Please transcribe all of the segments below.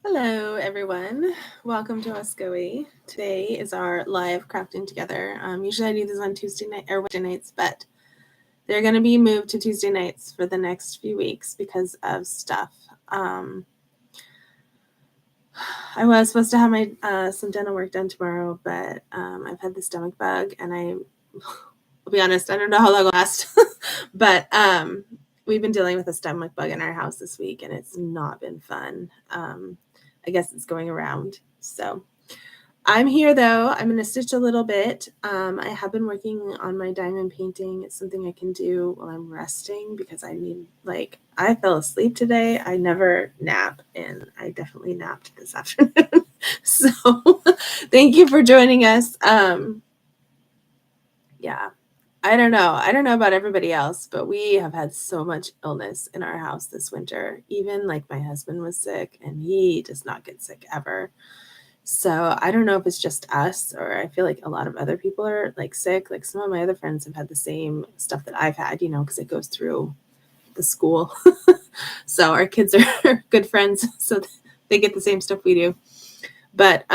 Hello, everyone. Welcome to Oscoey. Today is our live crafting together. Usually I do this on Tuesday night or Wednesday nights, but they're going to be moved to Tuesday nights for the next few weeks because of stuff. I was supposed to have my some dental work done tomorrow, but I've had the stomach bug, and I'll be honest, I don't know how long it'll last. But we've been dealing with a stomach bug in our house this week, and it's not been fun. I guess it's going around. So I'm here though. I'm going to stitch a little bit. I have been working on my diamond painting. It's something I can do while I'm resting because I fell asleep today. I never nap, and I definitely napped this afternoon. So thank you for joining us. Yeah. I don't know. I don't know about everybody else, but we have had so much illness in our house this winter. Even like my husband was sick, and he does not get sick ever. So I don't know if it's just us, or I feel like a lot of other people are like sick. Like some of my other friends have had the same stuff that I've had, because it goes through the school. So our kids are good friends, so they get the same stuff we do. But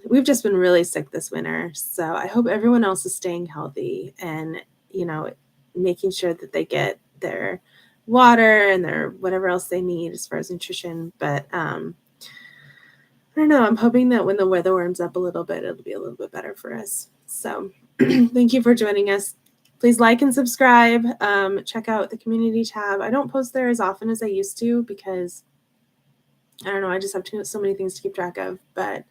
we've just been really sick this winter. So I hope everyone else is staying healthy and, making sure that they get their water and their whatever else they need as far as nutrition. But I don't know. I'm hoping that when the weather warms up a little bit, it'll be a little bit better for us. So thank you for joining us. Please like and subscribe. Check out the community tab. I don't post there as often as I used to because I don't know. I just have so many things to keep track of, but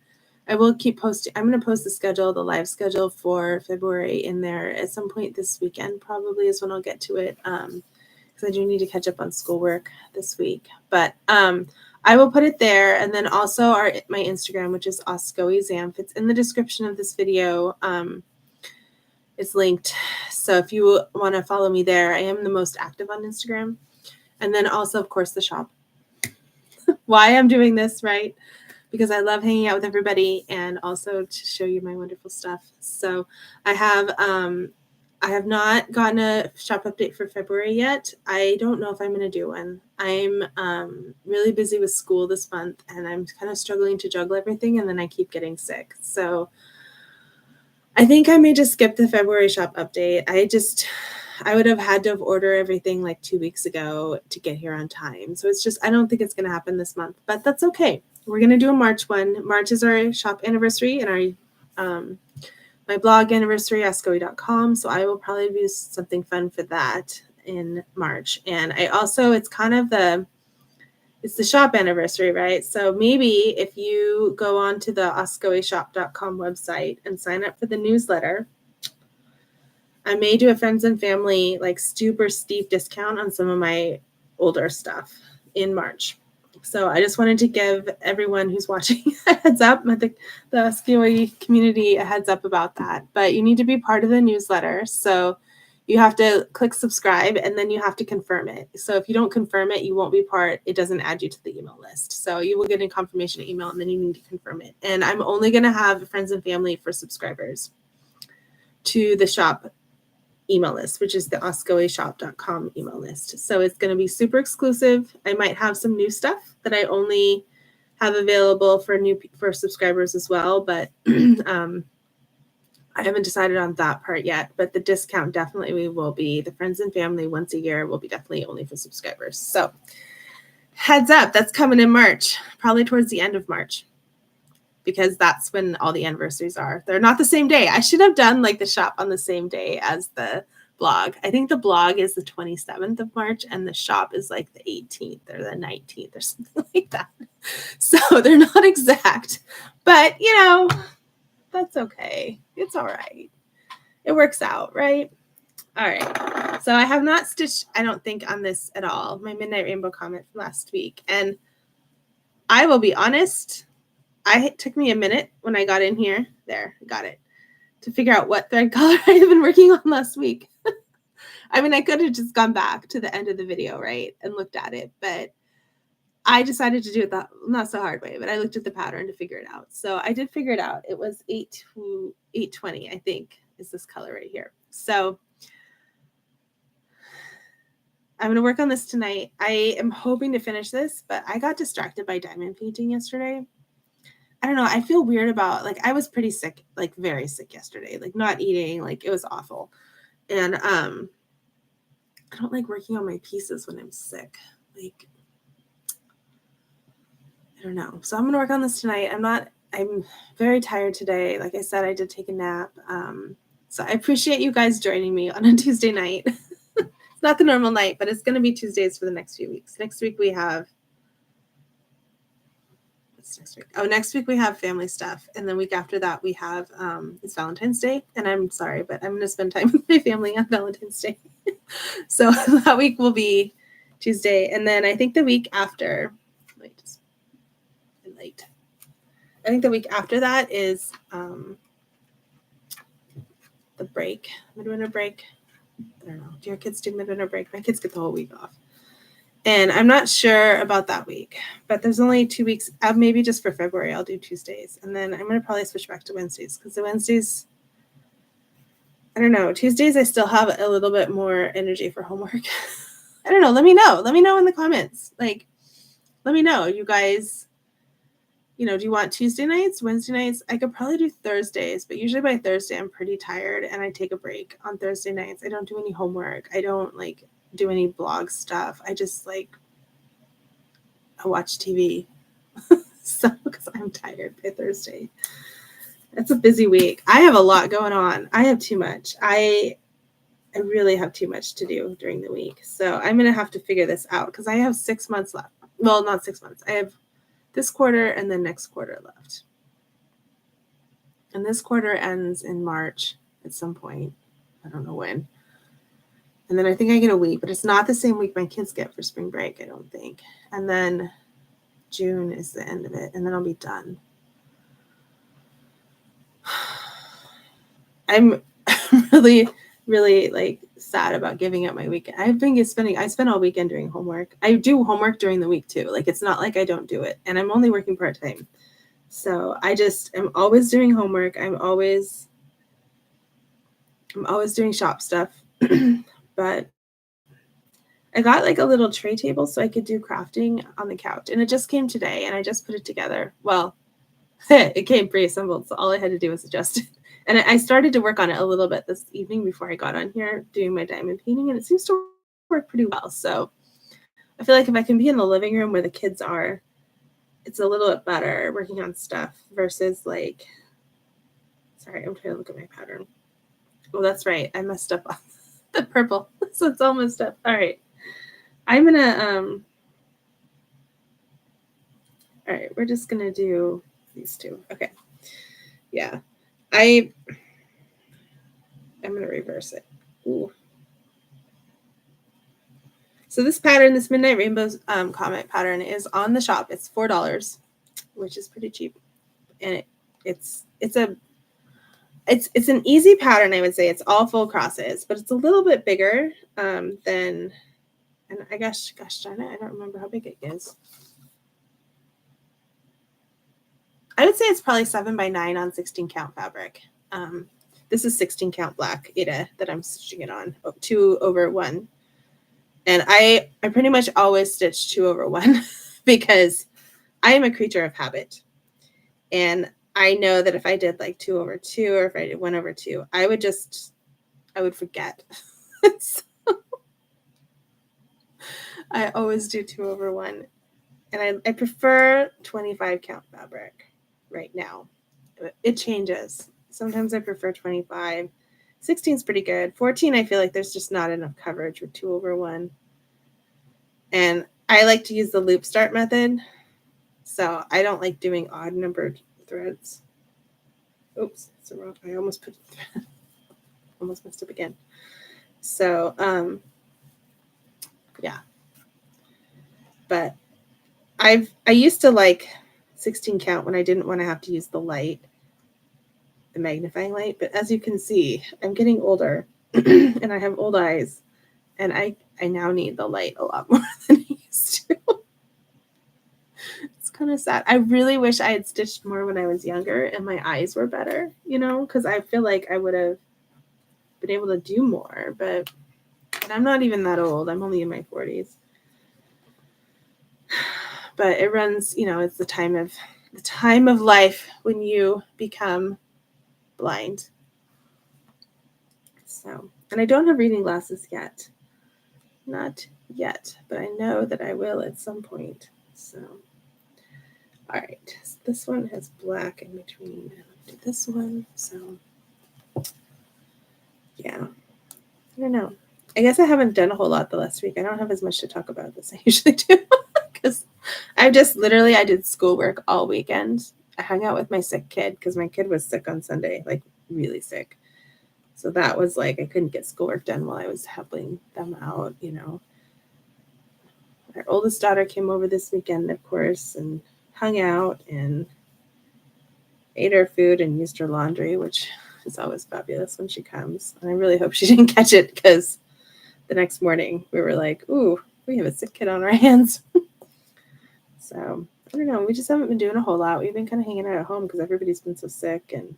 I will keep posting. I'm going to post the live schedule for February in there at some point this weekend, probably is when I'll get to it. Because I do need to catch up on schoolwork this week, but I will put it there. And then also my Instagram, which is Oscoey Zamf. It's in the description of this video. It's linked. So if you want to follow me there, I am the most active on Instagram. And then also, of course, the shop. Why I'm doing this, right? Because I love hanging out with everybody and also to show you my wonderful stuff. So I have not gotten a shop update for February yet. I don't know if I'm going to do one. I'm really busy with school this month, and I'm kind of struggling to juggle everything, and then I keep getting sick. So I think I may just skip the February shop update. I would have had to have ordered everything like 2 weeks ago to get here on time. So I don't think it's going to happen this month, but that's okay. We're going to do a March one. March is our shop anniversary and our my blog anniversary, oscoey.com. So I will probably do something fun for that in March. And it's the shop anniversary, right? So maybe if you go on to the oscoeyshop.com website and sign up for the newsletter, I may do a friends and family like super steep discount on some of my older stuff in March. So I just wanted to give everyone who's watching a heads up, the Oscoey community a heads up about that. But you need to be part of the newsletter. So you have to click subscribe and then you have to confirm it. So if you don't confirm it, you won't be part. It doesn't add you to the email list. So you will get a confirmation email and then you need to confirm it. And I'm only going to have friends and family for subscribers to the shop email list, which is the oscoeyshop.com email list. So it's going to be super exclusive. I might have some new stuff that I only have available for subscribers as well, but I haven't decided on that part yet. But the discount definitely will be the friends and family once a year will be definitely only for subscribers. So heads up, that's coming in March, probably towards the end of March, because that's when all the anniversaries are. They're not the same day. I should have done like the shop on the same day as the blog. I think the blog is the 27th of March and the shop is like the 18th or the 19th or something like that. So they're not exact, but that's okay. It's all right. It works out, right? All right. So I have not stitched, I don't think, on this at all, my Midnight Rainbow Comet from last week. And I will be honest, it took me a minute when I got in here. There, got it. To figure out what thread color I had been working on last week. I mean, I could have just gone back to the end of the video, right, and looked at it. But I decided to do it not so hard way, but I looked at the pattern to figure it out. So I did figure it out. It was 8 to 820, I think, is this color right here. So I'm going to work on this tonight. I am hoping to finish this, but I got distracted by diamond painting yesterday. I don't know. I feel weird about, like, I was pretty sick, like very sick yesterday, like not eating, like it was awful. And I don't like working on my pieces when I'm sick. Like, I don't know. So I'm going to work on this tonight. I'm very tired today. Like I said, I did take a nap. So I appreciate you guys joining me on a Tuesday night. It's not the normal night, but it's going to be Tuesdays for the next few weeks. Next week we have, what's next week? Oh, next week we have family stuff. And then week after that we have, it's Valentine's Day. And I'm sorry, but I'm going to spend time with my family on Valentine's Day. So that week will be Tuesday. And then I think the week after, I think the week after that is the break, midwinter break. I don't know. Do your kids do midwinter break? My kids get the whole week off. And I'm not sure about that week, but there's only 2 weeks. Maybe just for February, I'll do Tuesdays. And then I'm going to probably switch back to Wednesdays because the Wednesdays, I don't know. Tuesdays, I still have a little bit more energy for homework. I don't know. Let me know. Let me know in the comments. Like, let me know. You guys, do you want Tuesday nights, Wednesday nights? I could probably do Thursdays, but usually by Thursday, I'm pretty tired and I take a break on Thursday nights. I don't do any homework. I don't do any blog stuff. I just I watch TV. So, because I'm tired by Thursday. It's a busy week. I have a lot going on. I have too much. I really have too much to do during the week. So I'm going to have to figure this out because I have 6 months left. Well, not 6 months. I have this quarter and then next quarter left. And this quarter ends in March at some point. I don't know when. And then I think I get a week, but it's not the same week my kids get for spring break, I don't think. And then June is the end of it, and then I'll be done. I'm really, really sad about giving up my weekend. I spend all weekend doing homework. I do homework during the week too. It's not like I don't do it, and I'm only working part-time. So I just am always doing homework. I'm always doing shop stuff. But I got a little tray table so I could do crafting on the couch, and it just came today, and I just put it together. Well, it came pre-assembled, so all I had to do was adjust it. And I started to work on it a little bit this evening before I got on here doing my diamond painting, and it seems to work pretty well. So I feel like if I can be in the living room where the kids are, it's a little bit better working on stuff versus sorry, I'm trying to look at my pattern. Oh, that's right. I messed up on the purple. So it's all messed up. All right. I'm going to, all right, we're just going to do these two. Okay. Yeah. I'm going to reverse it. Ooh. So this pattern, this Midnight Rainbow Comet pattern is on the shop. It's $4, which is pretty cheap. And it's an easy pattern, I would say. It's all full crosses, but it's a little bit bigger than, and I guess, gosh darn it, I don't remember how big it is. I would say it's probably 7x9 on 16 count fabric. This is 16 count black Ada that I'm stitching it on, 2/1. And I pretty much always stitch 2/1 because I am a creature of habit. And I know that if I did 2/2 or if I did 1/2, I would forget. So I always do 2/1. And I prefer 25 count fabric right now. It changes. Sometimes I prefer 25. 16 is pretty good. 14, I feel like there's just not enough coverage with 2/1. And I like to use the loop start method. So I don't like doing odd numbered threads. Oops, it's wrong. I almost messed up again. So, yeah. But I used to like 16 count when I didn't want to have to use the light, the magnifying light. But as you can see, I'm getting older and I have old eyes, and I now need the light a lot more than I used to. It's kind of sad. I really wish I had stitched more when I was younger and my eyes were better, because I feel like I would have been able to do more, but And I'm not even that old. I'm only in my 40s. But it runs, it's the time of life when you become blind. So, and I don't have reading glasses yet. Not yet, but I know that I will at some point. So, all right. So this one has black in between. I'll do this one. So, yeah. I don't know. I guess I haven't done a whole lot the last week. I don't have as much to talk about as I usually do because I did schoolwork all weekend. I hung out with my sick kid because my kid was sick on Sunday, like really sick. So that was like I couldn't get schoolwork done while I was helping them out, Our oldest daughter came over this weekend, of course, and hung out and ate her food and used her laundry, which is always fabulous when she comes. And I really hope she didn't catch it because the next morning we were like, ooh, we have a sick kid on our hands. So I don't know. We just haven't been doing a whole lot. We've been kind of hanging out at home because everybody's been so sick. And,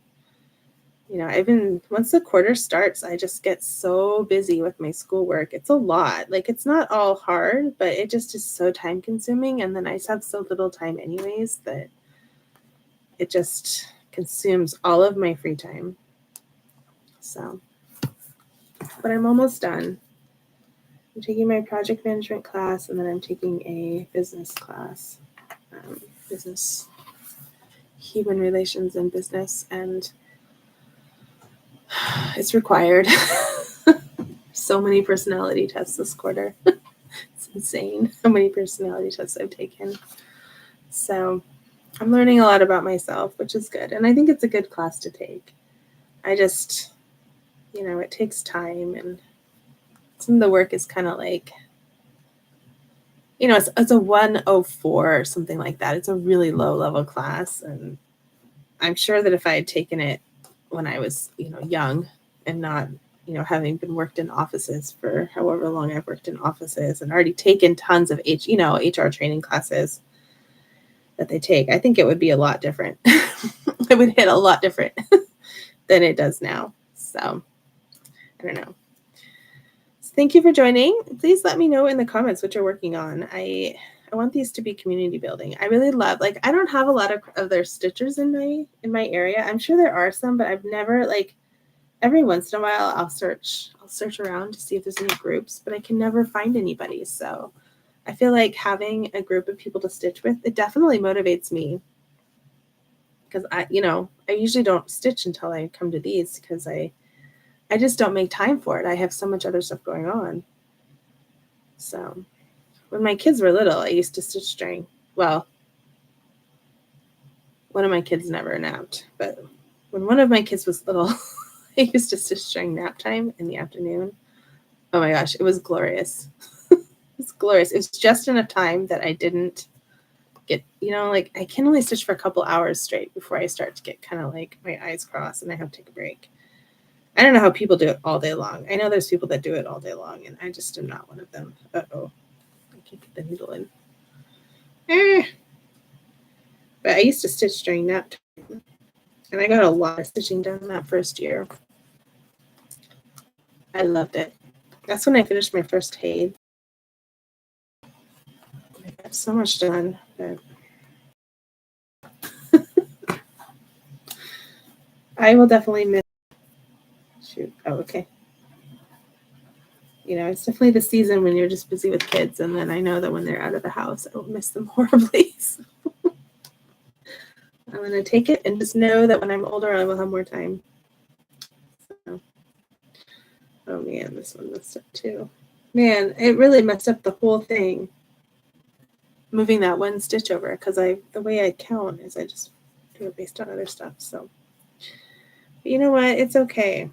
once the quarter starts, I just get so busy with my schoolwork. It's a lot. Like, it's not all hard, but it just is so time consuming. And then I just have so little time anyways that it just consumes all of my free time. So, but I'm almost done. I'm taking my project management class, and then I'm taking a business class, business, human relations and business, and it's required. So many personality tests this quarter. It's insane how many personality tests I've taken. So I'm learning a lot about myself, which is good. And I think it's a good class to take. I just, it takes time, and some of the work is kind of like, it's a 104 or something like that. It's a really low level class. And I'm sure that if I had taken it when I was, young and not, having been worked in offices for however long I've worked in offices and already taken tons of HR training classes that they take, I think it would be a lot different. It would hit a lot different than it does now. So I don't know. Thank you for joining. Please let me know in the comments what you're working on. I want these to be community building. I really love, I don't have a lot of other stitchers in my area. I'm sure there are some, but I've never, every once in a while I'll search around to see if there's any groups, but I can never find anybody. So I feel like having a group of people to stitch with, it definitely motivates me. Because I usually don't stitch until I come to these because I just don't make time for it. I have so much other stuff going on. So when my kids were little, I used to stitch during, one of my kids never napped, but when one of my kids was little, I used to stitch during nap time in the afternoon. Oh my gosh, it was glorious. It was glorious. It was just enough time that I didn't get, I can only stitch for a couple hours straight before I start to get kind of my eyes cross and I have to take a break. I don't know how people do it all day long. I know there's people that do it all day long, and I just am not one of them. Uh-oh. I can't get the needle in. But I used to stitch during nap time, and I got a lot of stitching done that first year. I loved it. That's when I finished my first Haid. I got so much done. But I will definitely miss. Shoot. Oh, okay. It's definitely the season when you're just busy with kids, and then I know that when they're out of the house, I will miss them horribly. So I'm going to take it and just know that when I'm older, I will have more time. So, oh man, this one messed up too. Man, it really messed up the whole thing. Moving that one stitch over because the way I count is I just do it based on other stuff. So, but you know what? It's okay.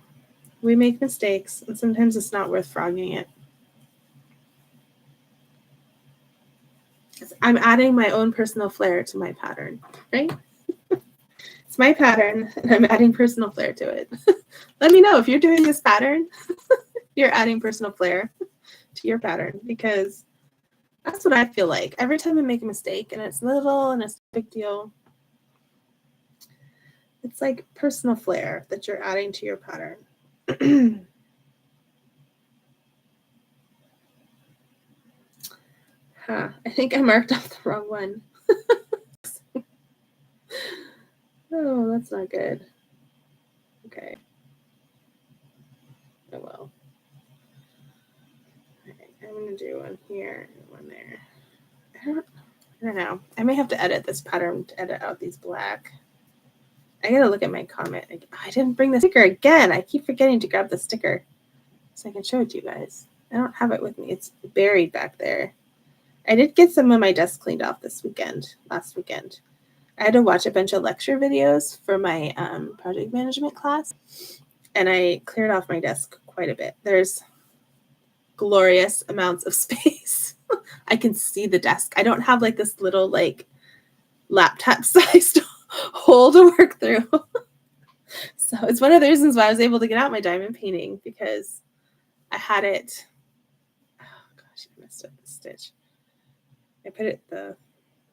We make mistakes, and sometimes it's not worth frogging it. I'm adding my own personal flair to my pattern, right? It's my pattern, and I'm adding personal flair to it. Let me know if you're doing this pattern. You're adding personal flair to your pattern, because that's what I feel like. Every time I make a mistake, and it's little and it's a big deal, it's like personal flair that you're adding to your pattern. Huh, I think I marked off the wrong one. Oh, that's not good. Okay. Oh well. Okay, I'm gonna do one here and one there. I don't know. I may have to edit this pattern to edit out these black. I gotta look at my comment. I didn't bring the sticker again. I keep forgetting to grab the sticker so I can show it to you guys. I don't have it with me. It's buried back there. I did get some of my desk cleaned off last weekend. I had to watch a bunch of lecture videos for my project management class, and I cleared off my desk quite a bit. There's glorious amounts of space. I can see the desk. I don't have like this little like laptop sized hole to work through. So it's one of the reasons why I was able to get out my diamond painting, because I had it. Oh gosh, I messed up the stitch. I put it, the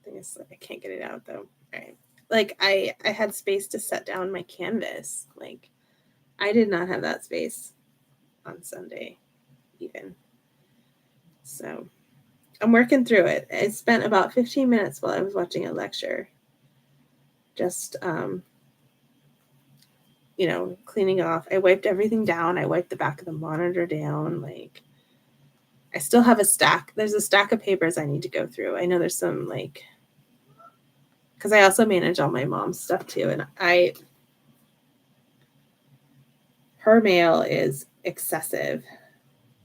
thing is, I can't get it out though. All right. Like I had space to set down my canvas. Like I did not have that space on Sunday even. So I'm working through it. I spent about 15 minutes while I was watching a lecture, just, cleaning off. I wiped everything down. I wiped the back of the monitor down. Like I still have a stack. There's a stack of papers I need to go through. I know there's some because I also manage all my mom's stuff too. And her mail is excessive.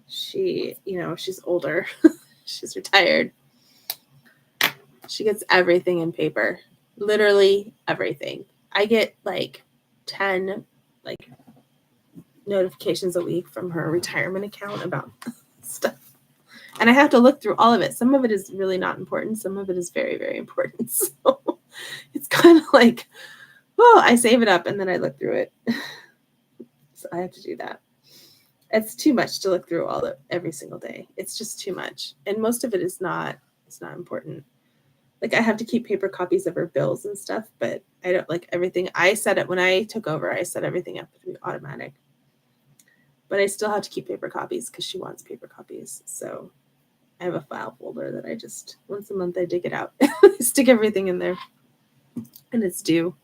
She, she's older. She's retired. She gets everything in paper, literally everything. I get 10 notifications a week from her retirement account about stuff. And I have to look through all of it. Some of it is really not important. Some of it is very, very important. So it's kind of like, I save it up and then I look through it. So I have to do that. It's too much to look through every single day. It's just too much. And most of it is not, it's not important. Like I have to keep paper copies of her bills and stuff, but I don't like everything. I set it when I took over, I set everything up to be automatic. But I still have to keep paper copies because she wants paper copies. So I have a file folder that I just, once a month, I dig it out. I stick everything in there and it's due.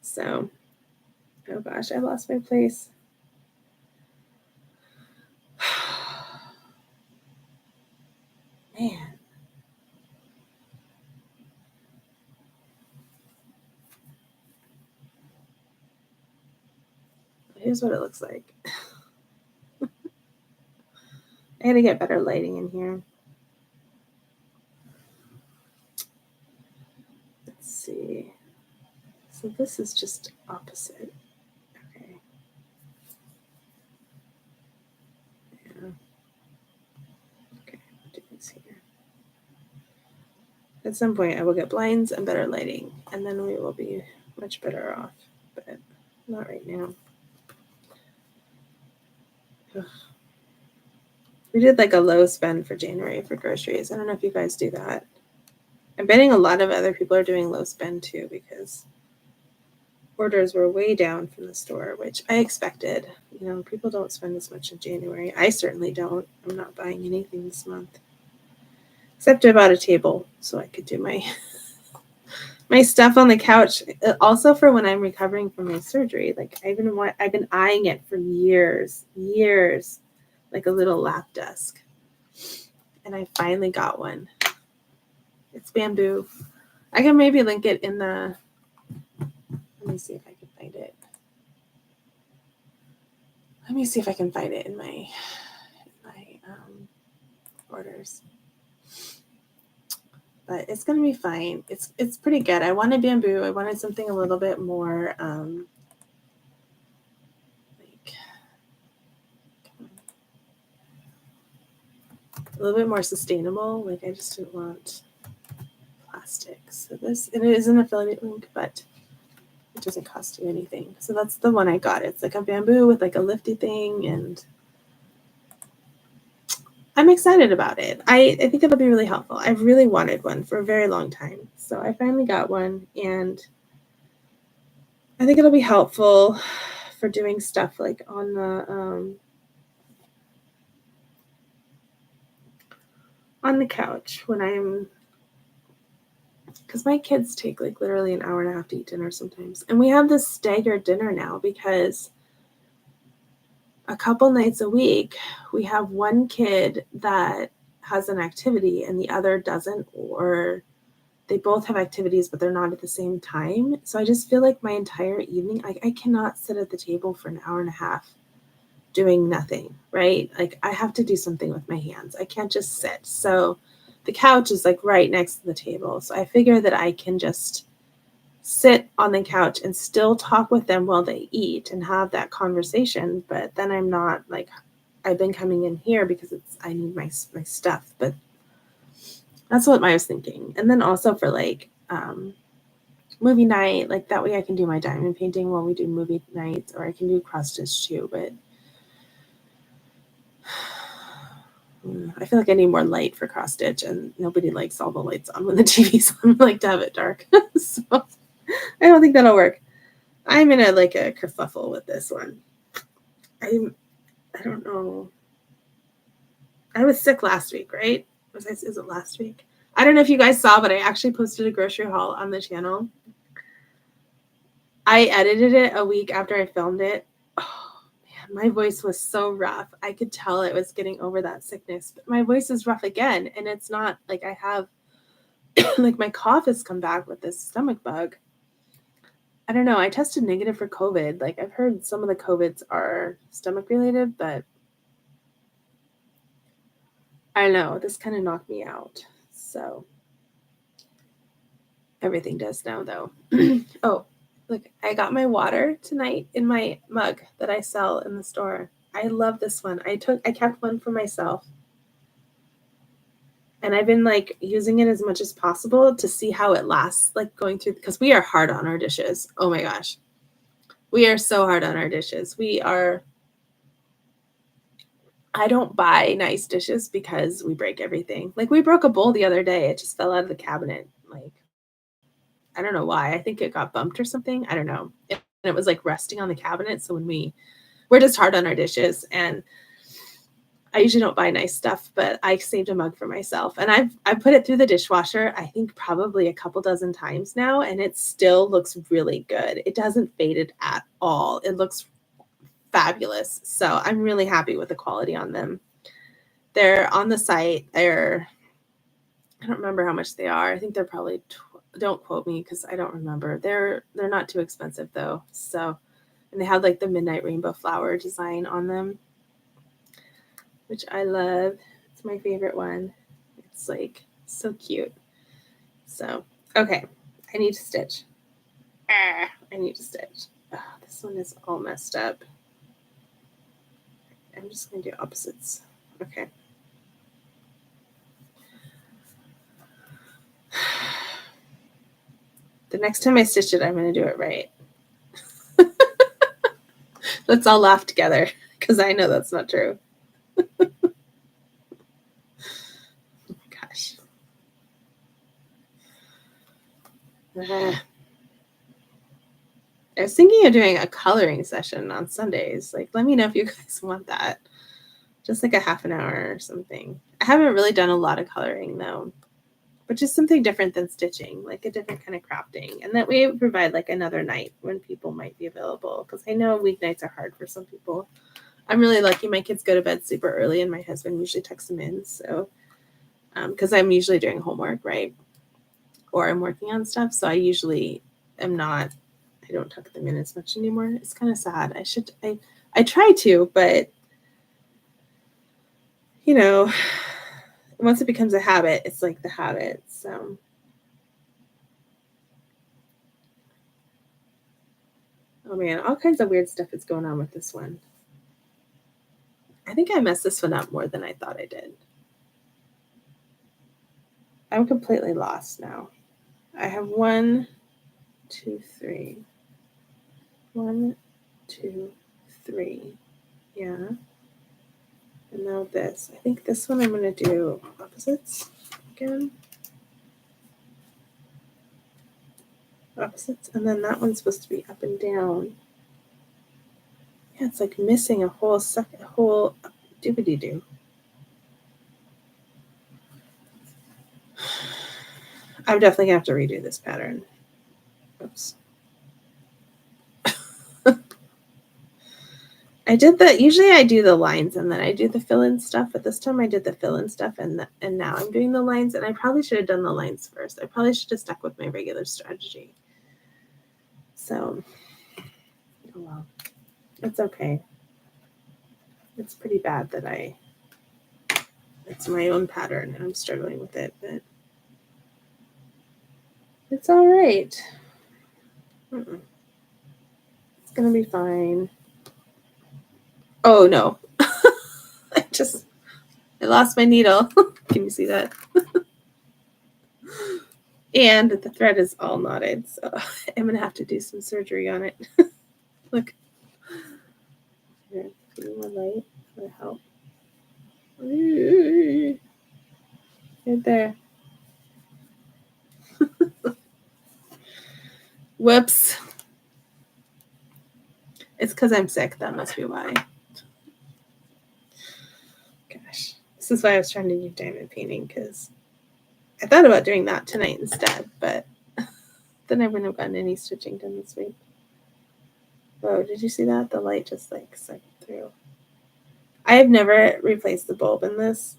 So, oh gosh, I lost my place. Man. Here's what it looks like. I gotta get better lighting in here. Let's see. So this is just opposite. Okay. Yeah. Okay, I'll do this here. At some point I will get blinds and better lighting, and then we will be much better off, but not right now. Ugh. We did a low spend for January for groceries. I don't know if you guys do that. I'm betting a lot of other people are doing low spend too, because orders were way down from the store, which I expected. People don't spend as much in January. I certainly don't. I'm not buying anything this month, except I bought a table so I could do my stuff on the couch. Also for when I'm recovering from my surgery. I've been eyeing it for years, like a little lap desk. And I finally got one. It's bamboo. I can maybe link it in the, let me see if I can find it. Let me see if I can find it in my orders. But it's going to be fine. It's pretty good. I wanted bamboo. I wanted something a little bit more, a little bit more sustainable. I just didn't want plastic. So it is an affiliate link, but it doesn't cost you anything. So that's the one I got. It's like a bamboo with a lifty thing, and I'm excited about it. I think it'll be really helpful. I've really wanted one for a very long time. So I finally got one, and I think it'll be helpful for doing stuff on the on the couch when because my kids take like literally an hour and a half to eat dinner sometimes. And we have this staggered dinner now because a couple nights a week, we have one kid that has an activity and the other doesn't, or they both have activities, but they're not at the same time. So I just feel like my entire evening, I cannot sit at the table for an hour and a half doing nothing, right? Like I have to do something with my hands. I can't just sit. So the couch is like right next to the table. So I figure that I can just sit on the couch and still talk with them while they eat and have that conversation. But then I'm not like, I've been coming in here because I need my stuff. But that's what I was thinking. And then also for like movie night, like that way I can do my diamond painting while we do movie nights, or I can do cross stitch too. But I feel like I need more light for cross stitch, and nobody likes all the lights on when the TV's on. I like to have it dark. So I don't think that'll work. I'm in a kerfuffle with this one. I don't know. I was sick last week, right? Is it last week? I don't know if you guys saw, but I actually posted a grocery haul on the channel. I edited it a week after I filmed it. Oh man, my voice was so rough. I could tell it was getting over that sickness, but my voice is rough again. And it's not like I have, like my cough has come back with this stomach bug. I don't know. I tested negative for COVID. Like I've heard some of the COVIDs are stomach related, but I don't know. This kind of knocked me out. So everything does now though. Oh, look, I got my water tonight in my mug that I sell in the store. I love this one. I kept one for myself. And I've been like using it as much as possible to see how it lasts, like going through, because we are hard on our dishes. Oh my gosh. We are so hard on our dishes. I don't buy nice dishes because we break everything. Like we broke a bowl the other day. It just fell out of the cabinet. Like, I don't know why. I think it got bumped or something. I don't know. And it was like resting on the cabinet. So when we're just hard on our dishes, and I usually don't buy nice stuff, but I saved a mug for myself, and I've put it through the dishwasher, I think probably a couple dozen times now, and it still looks really good. It doesn't faded at all. It looks fabulous. So I'm really happy with the quality on them. They're on the site. I don't remember how much they are. I think they're probably don't quote me because I don't remember. They're not too expensive though. So, and they have like the Midnight Rainbow flower design on them, which I love. It's my favorite one. It's like so cute. So, okay, I need to stitch. I need to stitch. Oh, this one is all messed up. I'm just going to do opposites. Okay. The next time I stitch it, I'm going to do it right. Let's all laugh together because I know that's not true. Oh my gosh. I was thinking of doing a coloring session on Sundays. Like, let me know if you guys want that. Just like a half an hour or something. I haven't really done a lot of coloring though, but just something different than stitching, like a different kind of crafting. And that way it would provide like another night when people might be available. Because I know weeknights are hard for some people. I'm really lucky. My kids go to bed super early and my husband usually tucks them in. So, because I'm usually doing homework, right? Or I'm working on stuff. So I usually am not, I don't tuck them in as much anymore. It's kind of sad. I try to, but you know, once it becomes a habit, it's like the habit. So, oh man, all kinds of weird stuff is going on with this one. I think I messed this one up more than I thought I did. I'm completely lost now. I have 1, 2, 3. 1, 2, 3. Yeah. And now this. I think this one I'm going to do opposites again. Opposites. And then that one's supposed to be up and down. Yeah, it's like missing a whole doobity-doo. I'm definitely gonna have to redo this pattern. Oops. Usually I do the lines and then I do the fill-in stuff, but this time I did the fill-in stuff and now I'm doing the lines, and I probably should have done the lines first. I probably should have stuck with my regular strategy. So, oh well, it's okay. It's pretty bad that it's my own pattern and I'm struggling with it, but it's all right. It's gonna be fine. Oh no. I lost my needle. Can you see that? And the thread is all knotted, so I'm gonna have to do some surgery on it. Look. Here, give me more light. That'll help. Right there. Whoops. It's because I'm sick. That must be why. Gosh. This is why I was trying to do diamond painting, because I thought about doing that tonight instead, but then I wouldn't have gotten any stitching done this week. Whoa, did you see that? The light just like sucked through. I have never replaced the bulb in this,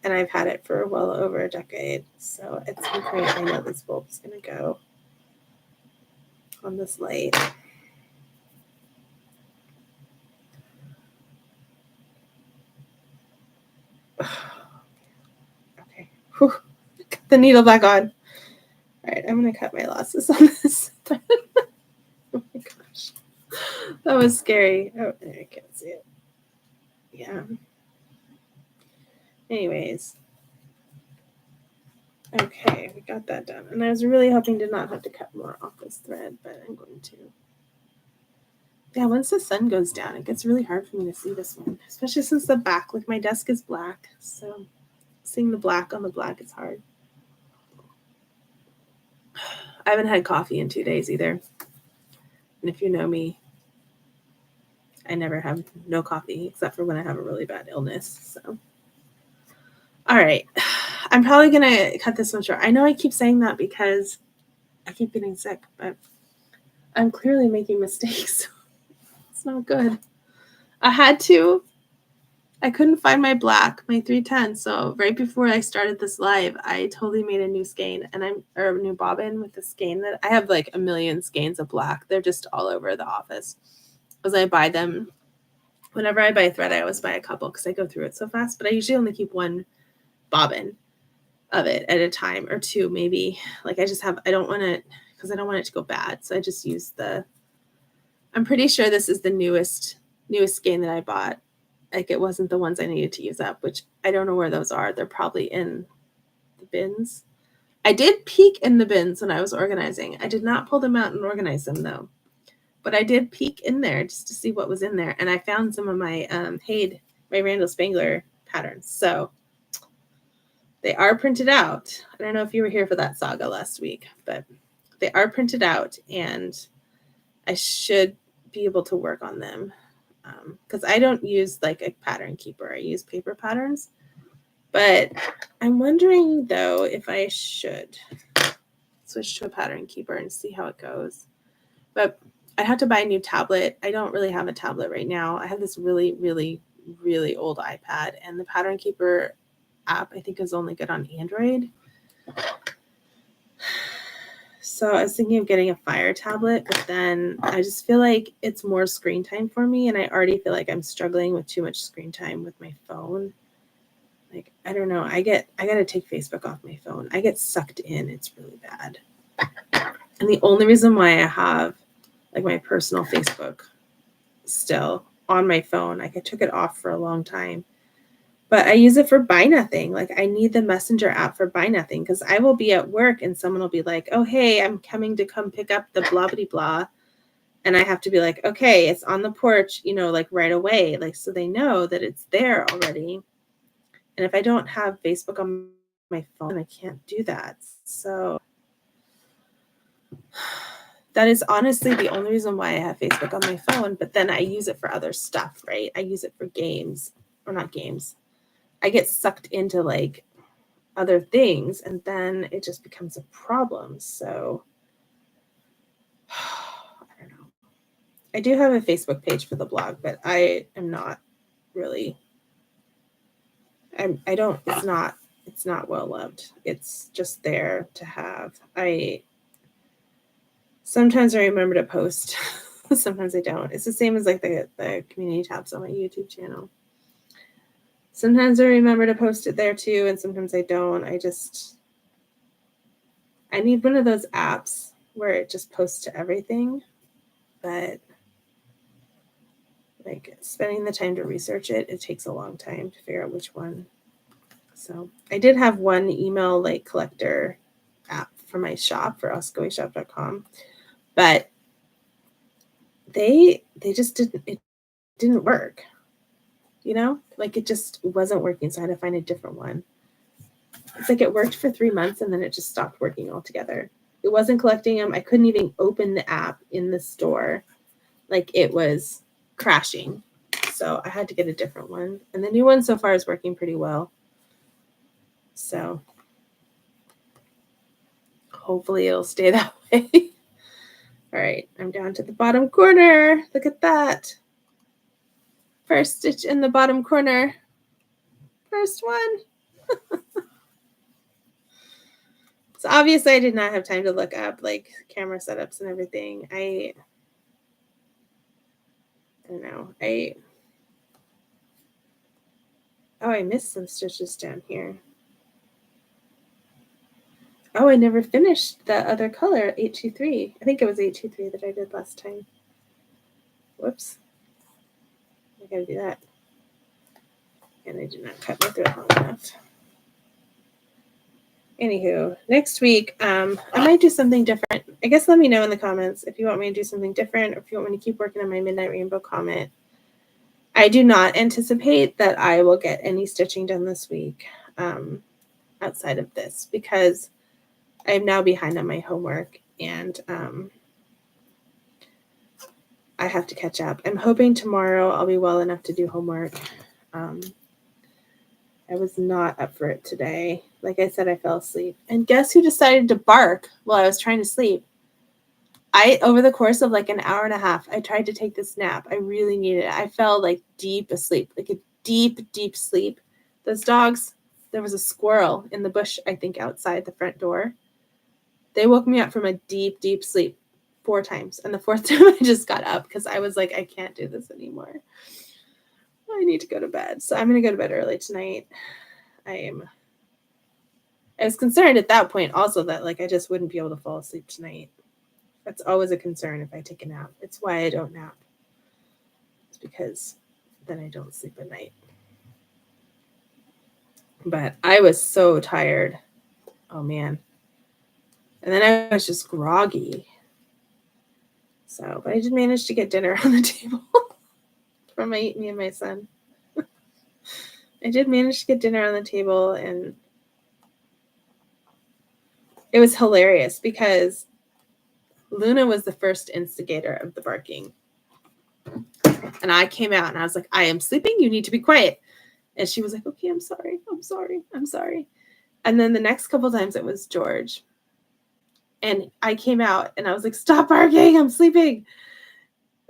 and I've had it for well over a decade. So at some point, I know this bulb is going to go on this light. Okay. Whew. Got the needle back on. All right, I'm going to cut my losses on this. Oh my gosh. That was scary. Oh, I can't see it. Yeah. Anyways. Okay, we got that done. And I was really hoping to not have to cut more off this thread, but I'm going to. Yeah, once the sun goes down, it gets really hard for me to see this one, especially since the back, like my desk is black. So seeing the black on the black is hard. I haven't had coffee in 2 days either. And if you know me, I never have no coffee except for when I have a really bad illness. So, all right. I'm probably going to cut this one short. I know I keep saying that because I keep getting sick, but I'm clearly making mistakes. It's not good. I couldn't find my black, my 310. So right before I started this live, I totally made a new skein or a new bobbin with the skein that I have like a million skeins of black. They're just all over the office. As I buy them, whenever I buy thread, I always buy a couple because I go through it so fast, but I usually only keep one bobbin of it at a time, or two maybe. Like I don't want it to go bad. So I just use I'm pretty sure this is the newest skein that I bought. Like it wasn't the ones I needed to use up, which I don't know where those are. They're probably in the bins. I did peek in the bins when I was organizing. I did not pull them out and organize them though, but I did peek in there just to see what was in there. And I found some of my my Randall Spangler patterns. So they are printed out. I don't know if you were here for that saga last week, but they are printed out and I should be able to work on them. Because I don't use like a pattern keeper. I use paper patterns. But I'm wondering, though, if I should switch to a pattern keeper and see how it goes. But I'd have to buy a new tablet. I don't really have a tablet right now. I have this really, really, really old iPad. And the pattern keeper app, I think, is only good on Android. So I was thinking of getting a Fire tablet, but then I just feel like it's more screen time for me, and I already feel like I'm struggling with too much screen time with my phone. Like, I don't know. I got to take Facebook off my phone. I get sucked in. It's really bad. And the only reason why I have like my personal Facebook still on my phone, like I took it off for a long time, but I use it for Buy Nothing. Like I need the Messenger app for Buy Nothing because I will be at work and someone will be like, oh, hey, I'm coming to come pick up the blah, blah, blah. And I have to be like, okay, it's on the porch, like right away. Like, so they know that it's there already. And if I don't have Facebook on my phone, I can't do that. So that is honestly the only reason why I have Facebook on my phone. But then I use it for other stuff, right? I use it for games, or not games. I get sucked into like other things, and then it just becomes a problem. So I don't know. I do have a Facebook page for the blog, but I am not really, I don't, it's not well loved. It's just there to have. Sometimes I remember to post, sometimes I don't. It's the same as like the community tabs on my YouTube channel. Sometimes I remember to post it there too, and sometimes I don't. I need one of those apps where it just posts to everything, but like spending the time to research it, it takes a long time to figure out which one. So I did have one email like collector app for my shop, for oscoeyshop.com, but they just didn't work. You know, like it just wasn't working. So I had to find a different one. It's like it worked for 3 months and then it just stopped working altogether. It wasn't collecting them. I couldn't even open the app in the store. Like it was crashing. So I had to get a different one. And the new one so far is working pretty well. So hopefully it'll stay that way. All right, I'm down to the bottom corner. Look at that. First stitch in the bottom corner. First one. So obviously I did not have time to look up like camera setups and everything. I don't know. I missed some stitches down here. Oh, I never finished the other color, 823. I think it was 823 that I did last time. Whoops. I gotta do that. And I did not cut my thread long enough. Anywho, next week, I might do something different. I guess let me know in the comments if you want me to do something different or if you want me to keep working on my Midnight Rainbow Comet. I do not anticipate that I will get any stitching done this week outside of this because I'm now behind on my homework and I have to catch up. I'm hoping tomorrow I'll be well enough to do homework. I was not up for it today. Like I said, I fell asleep. And guess who decided to bark while I was trying to sleep? Over the course of like an hour and a half, I tried to take this nap. I really needed it. I fell like deep asleep, like a deep, deep sleep. Those dogs, there was a squirrel in the bush, I think, outside the front door. They woke me up from a deep, deep sleep 4 times. And the 4th time I just got up because I was like, I can't do this anymore. I need to go to bed. So I'm going to go to bed early tonight. I was concerned at that point also that like I just wouldn't be able to fall asleep tonight. That's always a concern if I take a nap. It's why I don't nap. It's because then I don't sleep at night. But I was so tired. Oh man. And then I was just groggy. So, but I did manage to get dinner on the table for me and my son. I did manage to get dinner on the table, and it was hilarious because Luna was the first instigator of the barking. And I came out and I was like, I am sleeping. You need to be quiet. And she was like, okay, I'm sorry. I'm sorry. I'm sorry. And then the next couple times it was George. And I came out and I was like, stop barking. I'm sleeping.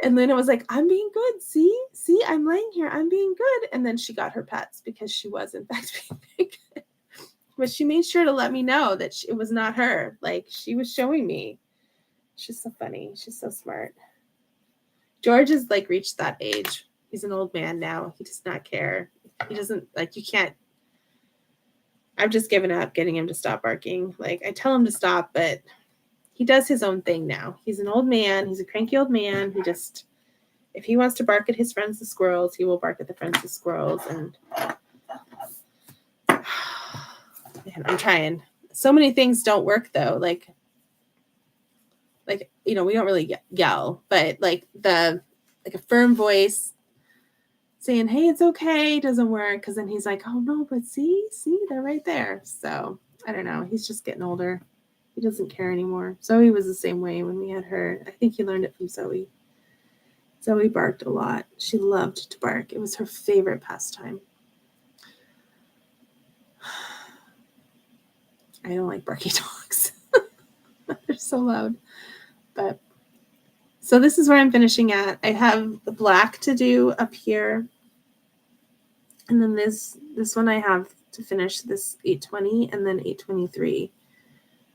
And Luna was like, I'm being good. See, I'm laying here. I'm being good. And then she got her pets because she was, in fact, being good. But she made sure to let me know that it was not her. Like, she was showing me. She's so funny. She's so smart. George has, like, reached that age. He's an old man now. He does not care. He doesn't, like, you can't. I've just given up getting him to stop barking. Like, I tell him to stop, but he does his own thing now. He's an old man. He's a cranky old man. He just, if he wants to bark at his friends, the squirrels, he will bark at the friends, the squirrels. And man, I'm trying. So many things don't work though. Like, you know, we don't really yell, but like a firm voice saying, hey, it's okay, doesn't work. Cause then he's like, oh no, but see, they're right there. So I don't know. He's just getting older. He doesn't care anymore. Zoe was the same way when we had her. I think he learned it from Zoe. Zoe barked a lot. She loved to bark. It was her favorite pastime. I don't like barky dogs. They're so loud. But so this is where I'm finishing at. I have the black to do up here. And then this one I have to finish this 820 and then 823.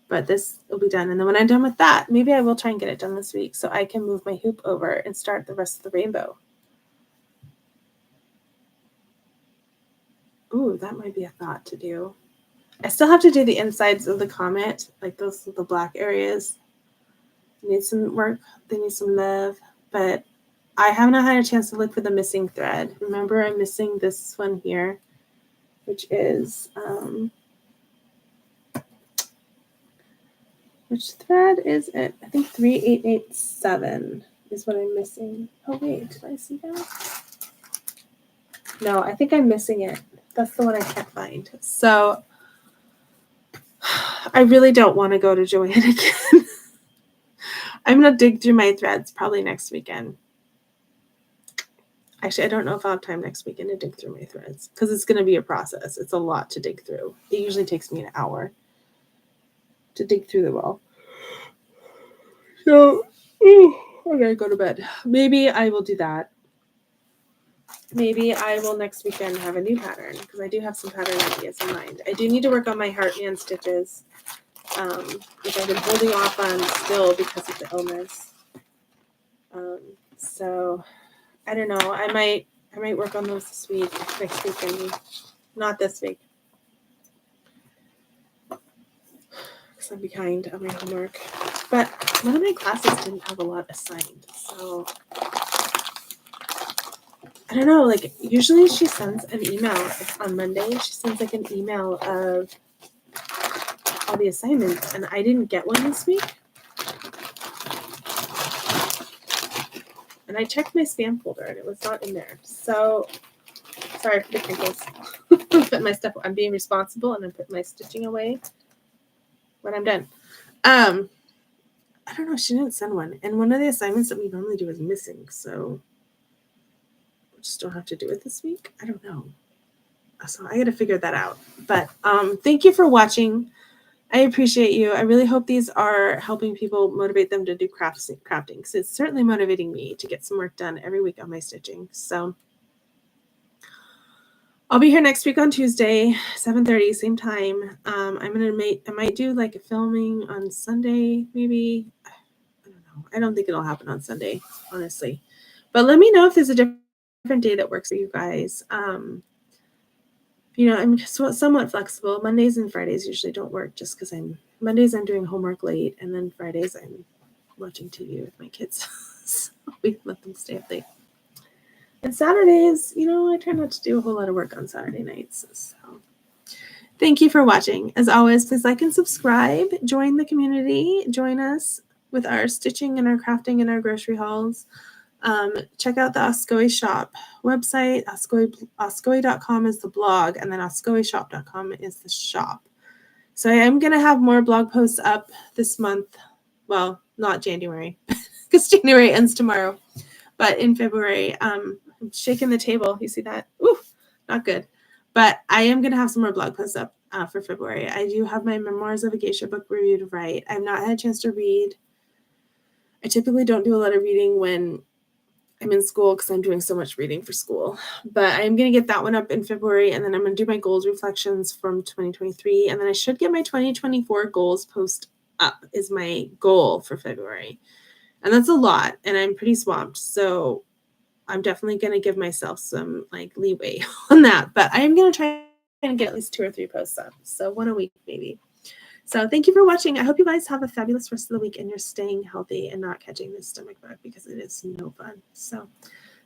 But this will be done. And then when I'm done with that, maybe I will try and get it done this week so I can move my hoop over and start the rest of the rainbow. Ooh, that might be a thought to do. I still have to do the insides of the comet, like those the black areas. Need some work. They need some love. But I have not had a chance to look for the missing thread. Remember, I'm missing this one here, which is which thread is it? I think 3887 is what I'm missing. Oh wait, did I see that? No, I think I'm missing it. That's the one I can't find. So I really don't want to go to Joanne again. I'm going to dig through my threads probably next weekend. Actually, I don't know if I'll have time next weekend to dig through my threads because it's going to be a process. It's a lot to dig through. It usually takes me an hour to dig through them all. So, I'm going to go to bed. Maybe I will do that. Maybe I will next weekend have a new pattern because I do have some pattern ideas in mind. I do need to work on my Heartman stitches, which I've been holding off on still because of the illness. So I don't know. I might work on those this week, next weekend, not this week, because I'm behind on my homework. But one of my classes didn't have a lot assigned, so I don't know. Like usually she sends an email on Monday. She sends like an email of all the assignments, and I didn't get one this week. And I checked my spam folder, and it was not in there. So sorry for the crinkles. Putting my stuff. I'm being responsible, and I'm putting my stitching away when I'm done. I don't know. She didn't send one, and one of the assignments that we normally do is missing. So we just don't have to do it this week. I don't know. So I got to figure that out. But thank you for watching. I appreciate you. I really hope these are helping people, motivate them to do crafting, because it's certainly motivating me to get some work done every week on my stitching. So I'll be here next week on Tuesday, 7:30, same time. I might do like a filming on Sunday, maybe. I don't know. I don't think it'll happen on Sunday, honestly. But let me know if there's a different day that works for you guys. I'm somewhat flexible. Mondays and Fridays usually don't work just because Mondays I'm doing homework late, and then Fridays I'm watching TV with my kids. So we let them stay up late. And Saturdays, I try not to do a whole lot of work on Saturday nights. So thank you for watching. As always, please like and subscribe. Join the community. Join us with our stitching and our crafting and our grocery hauls. Check out the Oscoey shop website. Oscoey.com is the blog, and then oscoeyshop.com is the shop. So I am going to have more blog posts up this month. Well, not January, because January ends tomorrow. But in February, I'm shaking the table. You see that? Ooh, not good. But I am going to have some more blog posts up for February. I do have my Memoirs of a Geisha book review to write. I've not had a chance to read. I typically don't do a lot of reading when I'm in school because I'm doing so much reading for school. But I'm going to get that one up in February, and then I'm going to do my goals reflections from 2023, and then I should get my 2024 goals post up is my goal for February. And that's a lot, and I'm pretty swamped. So I'm definitely going to give myself some leeway on that. But I am going to try and get at least 2 or 3 posts up. So 1 a week maybe. So thank you for watching. I hope you guys have a fabulous rest of the week and you're staying healthy and not catching this stomach bug because it is no fun. So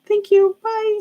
thank you. Bye.